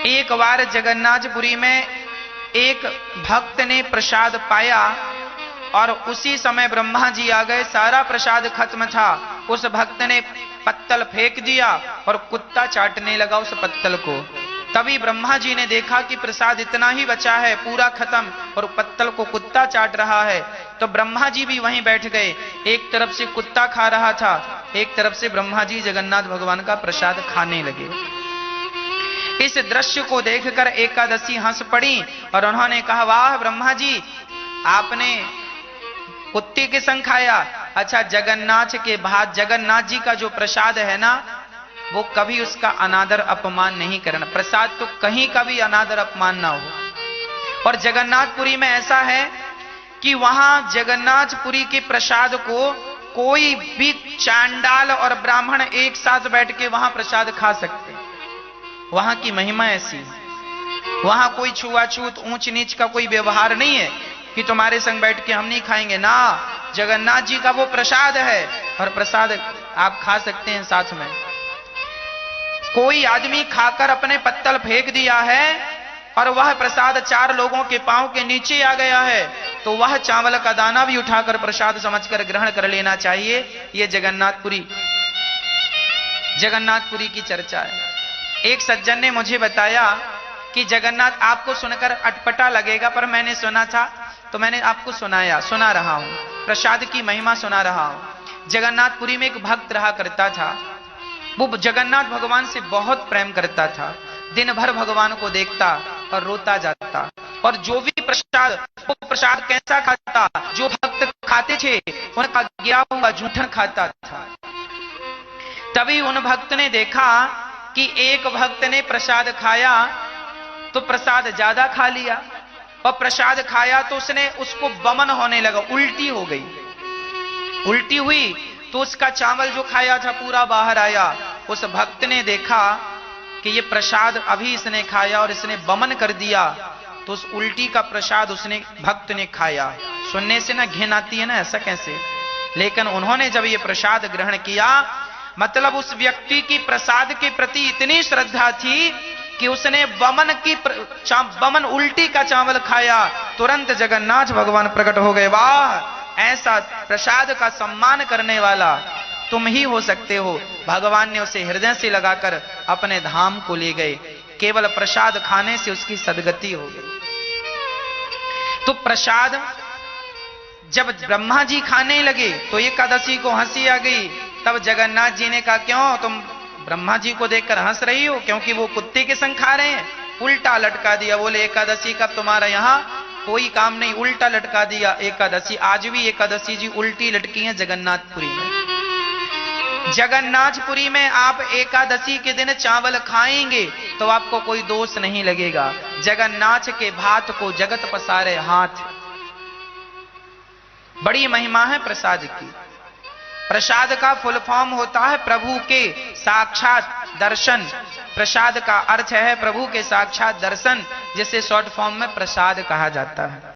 एक बार जगन्नाथपुरी में एक भक्त ने प्रसाद पाया और उसी समय ब्रह्मा जी आ गए। सारा प्रसाद खत्म था। उस भक्त ने पत्तल फेंक दिया और कुत्ता चाटने लगा उस पत्तल को। तभी ब्रह्मा जी ने देखा कि प्रसाद इतना ही बचा है, पूरा खत्म, और पत्तल को कुत्ता चाट रहा है। तो ब्रह्मा जी भी वहीं बैठ गए। एक तरफ से कुत्ता खा रहा था, एक तरफ से ब्रह्मा जी जगन्नाथ भगवान का प्रसाद खाने लगे। इस दृश्य को देखकर एकादशी हंस पड़ी और उन्होंने कहा, वाह ब्रह्मा जी, आपने कुत्ते के संग खाया। अच्छा, जगन्नाथ के बाद जगन्नाथ जी का जो प्रसाद है ना, वो कभी उसका अनादर अपमान नहीं करना। प्रसाद तो कहीं का भी अनादर अपमान ना हो। और जगन्नाथपुरी में ऐसा है कि वहां जगन्नाथपुरी के प्रसाद को कोई भी चांडाल और ब्राह्मण एक साथ बैठ के वहां प्रसाद खा सकते हैं। वहां की महिमा ऐसी है। वहां कोई छुआछूत ऊंच नीच का कोई व्यवहार नहीं है कि तुम्हारे संग बैठ के हम नहीं खाएंगे ना। जगन्नाथ जी का वो प्रसाद है और प्रसाद आप खा सकते हैं साथ में। कोई आदमी खाकर अपने पत्तल फेंक दिया है और वह प्रसाद 4 लोगों के पांव के नीचे आ गया है, तो वह चावल का दाना भी उठाकर प्रसाद समझकर ग्रहण कर लेना चाहिए। यह जगन्नाथपुरी की चर्चा है। एक सज्जन ने मुझे बताया कि जगन्नाथ, आपको सुनकर अटपटा लगेगा पर मैंने सुना था तो मैंने आपको सुना रहा हूं, प्रसाद की महिमा सुना रहा हूं। जगन्नाथपुरी में एक भक्त रहा करता था। वो जगन्नाथ भगवान से बहुत प्रेम करता था। दिन भर भगवान को देखता और रोता जाता, और जो भी प्रसाद, वो प्रसाद कैसा खाता, जो भक्त खाते थे उनका गिरा हुआ जूठन खाता था। तभी उन भक्त ने देखा कि एक भक्त ने प्रसाद खाया तो प्रसाद ज्यादा खा लिया, और प्रसाद खाया तो उसको बमन होने लगा, उल्टी हो गई। उल्टी हुई तो उसका चावल जो खाया था पूरा बाहर आया। उस भक्त ने देखा कि ये प्रसाद अभी इसने खाया और इसने बमन कर दिया, तो उस उल्टी का प्रसाद भक्त ने खाया। सुनने से ना घिन आती है ना, ऐसा कैसे। लेकिन उन्होंने जब ये प्रसाद ग्रहण किया, मतलब उस व्यक्ति की प्रसाद के प्रति इतनी श्रद्धा थी कि उसने बमन उल्टी का चावल खाया। तुरंत जगन्नाथ भगवान प्रकट हो गए। वाह, ऐसा प्रसाद का सम्मान करने वाला तुम ही हो सकते हो। भगवान ने उसे हृदय से लगाकर अपने धाम को ले गए। केवल प्रसाद खाने से उसकी सदगति हो गई। तो प्रसाद जब ब्रह्मा जी खाने लगे तो एकादशी को हंसी आ गई। तब जगन्नाथ जी ने कहा, क्यों तुम ब्रह्मा जी को देखकर हंस रही हो, क्योंकि वो कुत्ते के संग खा रहे हैं। उल्टा लटका दिया। बोले, एकादशी का तुम्हारा यहां कोई काम नहीं, उल्टा लटका दिया एकादशी। आज भी एकादशी जी उल्टी लटकी है जगन्नाथपुरी में। जगन्नाथपुरी में आप एकादशी के दिन चावल खाएंगे तो आपको कोई दोष नहीं लगेगा। जगन्नाथ के भात को जगत पसारे हाथ। बड़ी महिमा है प्रसाद की। प्रसाद का फुल फॉर्म होता है प्रभु के साक्षात दर्शन। प्रसाद का अर्थ है प्रभु के साक्षात दर्शन, जिसे शॉर्ट फॉर्म में प्रसाद कहा जाता है।